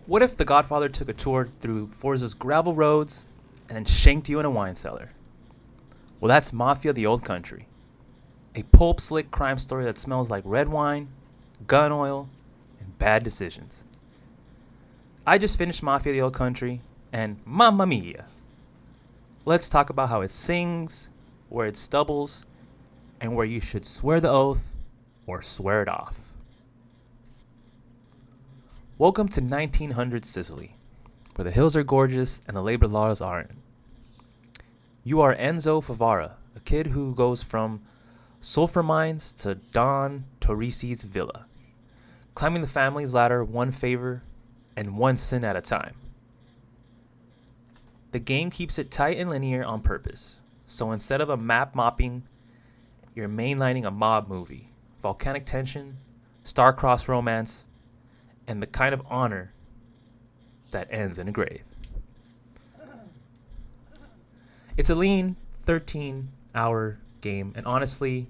What if The Godfather took a tour through Forza's gravel roads and then shanked you in a wine cellar? Well, that's Mafia the Old Country. A pulp slick crime story that smells like red wine, gun oil, and bad decisions. I just finished Mafia the Old Country, and mamma mia. Let's talk about how it sings, where it stubbles, and where you should swear the oath or swear it off. Welcome to 1900 Sicily, where the hills are gorgeous and the labor laws aren't. You are Enzo Favara, a kid who goes from sulfur mines to Don Torrisi's villa, climbing the family's ladder one favor and one sin at a time. The game keeps it tight and linear on purpose, so instead of a map mopping, you're mainlining a mob movie, volcanic tension, star-crossed romance, and the kind of honor that ends in a grave. It's a lean 13-hour game, and honestly,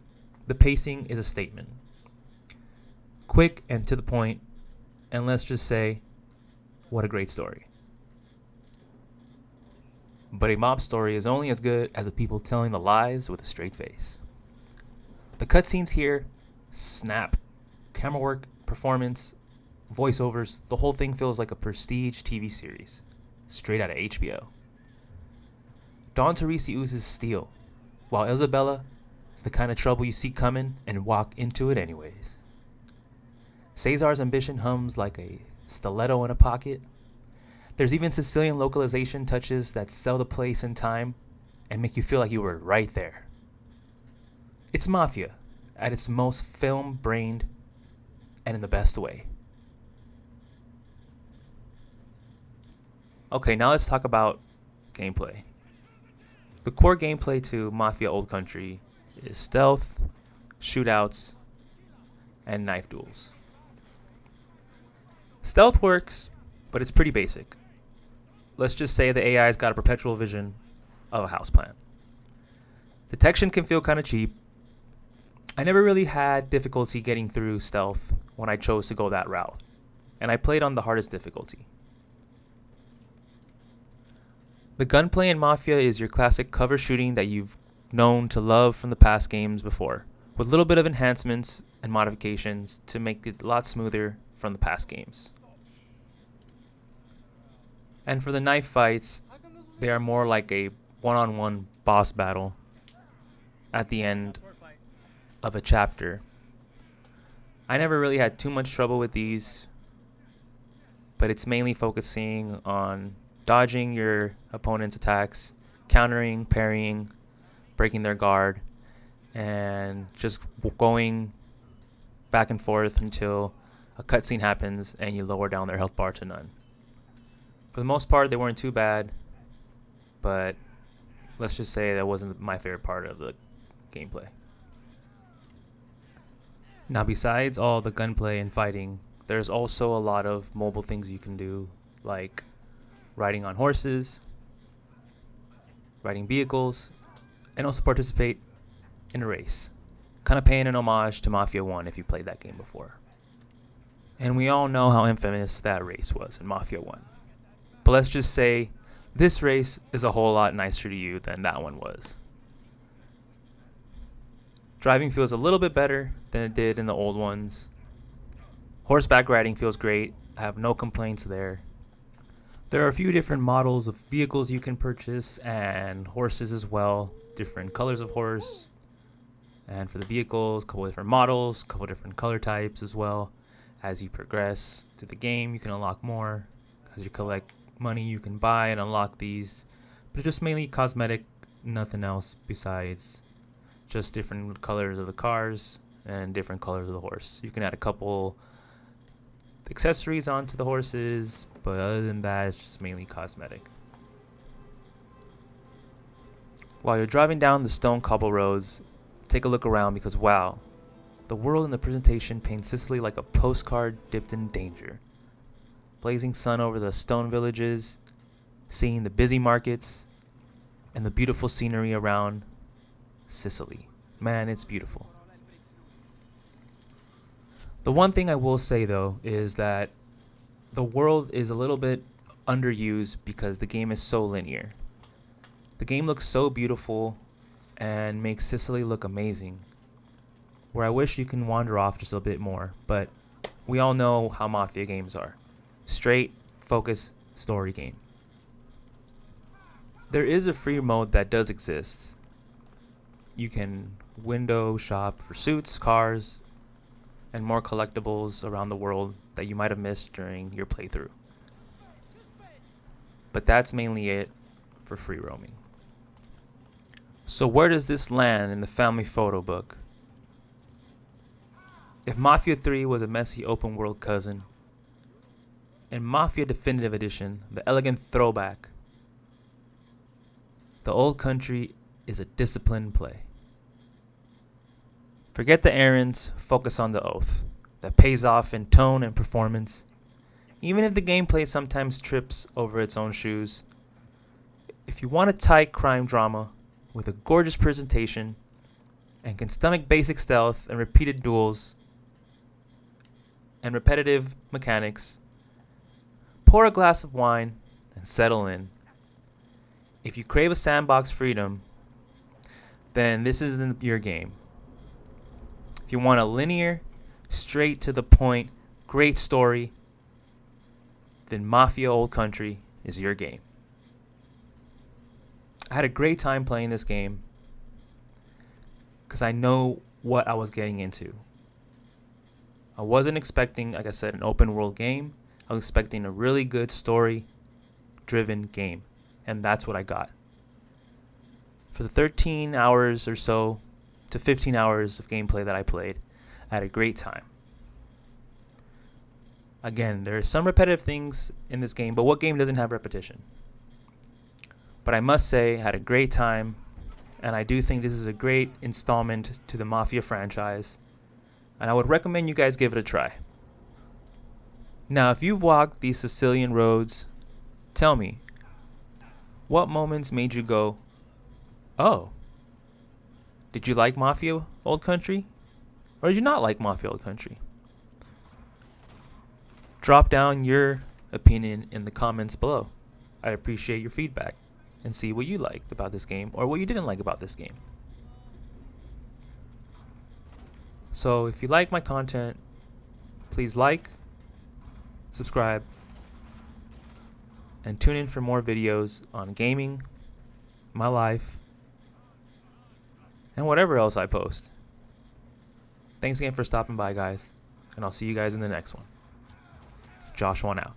the pacing is a statement. Quick and to the point, and let's just say, what a great story. But a mob story is only as good as the people telling the lies with a straight face. The cutscenes here snap. Camera work, performance, voiceovers, the whole thing feels like a prestige TV series, straight out of HBO. Don Torrisi oozes steel, while Isabella is the kind of trouble you see coming and walk into it anyways. Cesar's ambition hums like a stiletto in a pocket. There's even Sicilian localization touches that sell the place in time and make you feel like you were right there. It's Mafia at its most film-brained and in the best way. Okay, now let's talk about gameplay. The core gameplay to Mafia Old Country is stealth, shootouts, and knife duels. Stealth works, but it's pretty basic. Let's just say the AI's got a perpetual vision of a houseplant. Detection can feel kind of cheap. I never really had difficulty getting through stealth when I chose to go that route, and I played on the hardest difficulty. The gunplay in Mafia is your classic cover shooting that you've known to love from the past games before, with a little bit of enhancements and modifications to make it a lot smoother from the past games. And for the knife fights, they are more like a one-on-one boss battle at the end of a chapter. I never really had too much trouble with these, but it's mainly focusing on dodging your opponent's attacks, countering, parrying, breaking their guard, and just going back and forth until a cutscene happens and you lower down their health bar to none. For the most part, they weren't too bad, but let's just say that wasn't my favorite part of the gameplay. Now, besides all the gunplay and fighting, there's also a lot of mobile things you can do, like riding on horses, riding vehicles, and also participate in a race. Kind of paying an homage to Mafia 1 if you played that game before. And we all know how infamous that race was in Mafia 1. But let's just say this race is a whole lot nicer to you than that one was. Driving feels a little bit better than it did in the old ones. Horseback riding feels great. I have no complaints there. There are a few different models of vehicles you can purchase and horses as well. Different colors of horse. And for the vehicles, a couple different models, a couple different color types as well. As you progress through the game, you can unlock more. As you collect money, you can buy and unlock these. But it's just mainly cosmetic, nothing else besides just different colors of the cars and different colors of the horse. You can add a couple accessories onto the horses, but other than that, it's just mainly cosmetic. While you're driving down the stone cobble roads, take a look around because wow, the world in the presentation paints Sicily like a postcard dipped in danger. Blazing sun over the stone villages, seeing the busy markets, and the beautiful scenery around Sicily. Man, it's beautiful. The one thing I will say though is that the world is a little bit underused because the game is so linear. The game looks so beautiful and makes Sicily look amazing, where I wish you can wander off just a bit more, but we all know how Mafia games are. Straight, focused, story game. There is a free mode that does exist. You can window shop for suits, cars, and more collectibles around the world that you might have missed during your playthrough. But that's mainly it for free roaming. So where does this land in the family photo book? If Mafia 3 was a messy open world cousin, and Mafia Definitive Edition, the elegant throwback, the old country is a disciplined play. Forget the errands, focus on the oath. That pays off in tone and performance. Even if the gameplay sometimes trips over its own shoes. If you want a tight crime drama with a gorgeous presentation and can stomach basic stealth and repeated duels and repetitive mechanics, pour a glass of wine and settle in. If you crave a sandbox freedom, then this isn't your game. If you want a linear, straight to the point, great story, then Mafia Old Country is your game. I had a great time playing this game because I know what I was getting into. I wasn't expecting, like I said, an open world game. I was expecting a really good story-driven game, and that's what I got. For the 13 hours or so to 15 hours of gameplay that I played, I had a great time. Again, there are some repetitive things in this game, but what game doesn't have repetition? But I must say, I had a great time, and I do think this is a great installment to the Mafia franchise, and I would recommend you guys give it a try. Now, if you've walked these Sicilian roads, tell me, what moments made you go, oh, did you like Mafia Old Country? Or did you not like Mafia Old Country? Drop down your opinion in the comments below. I appreciate your feedback and see what you liked about this game or what you didn't like about this game. So if you like my content, please like, subscribe, and tune in for more videos on gaming, my life, and whatever else I post. Thanks again for stopping by, guys, and I'll see you guys in the next one. Josh 1 out.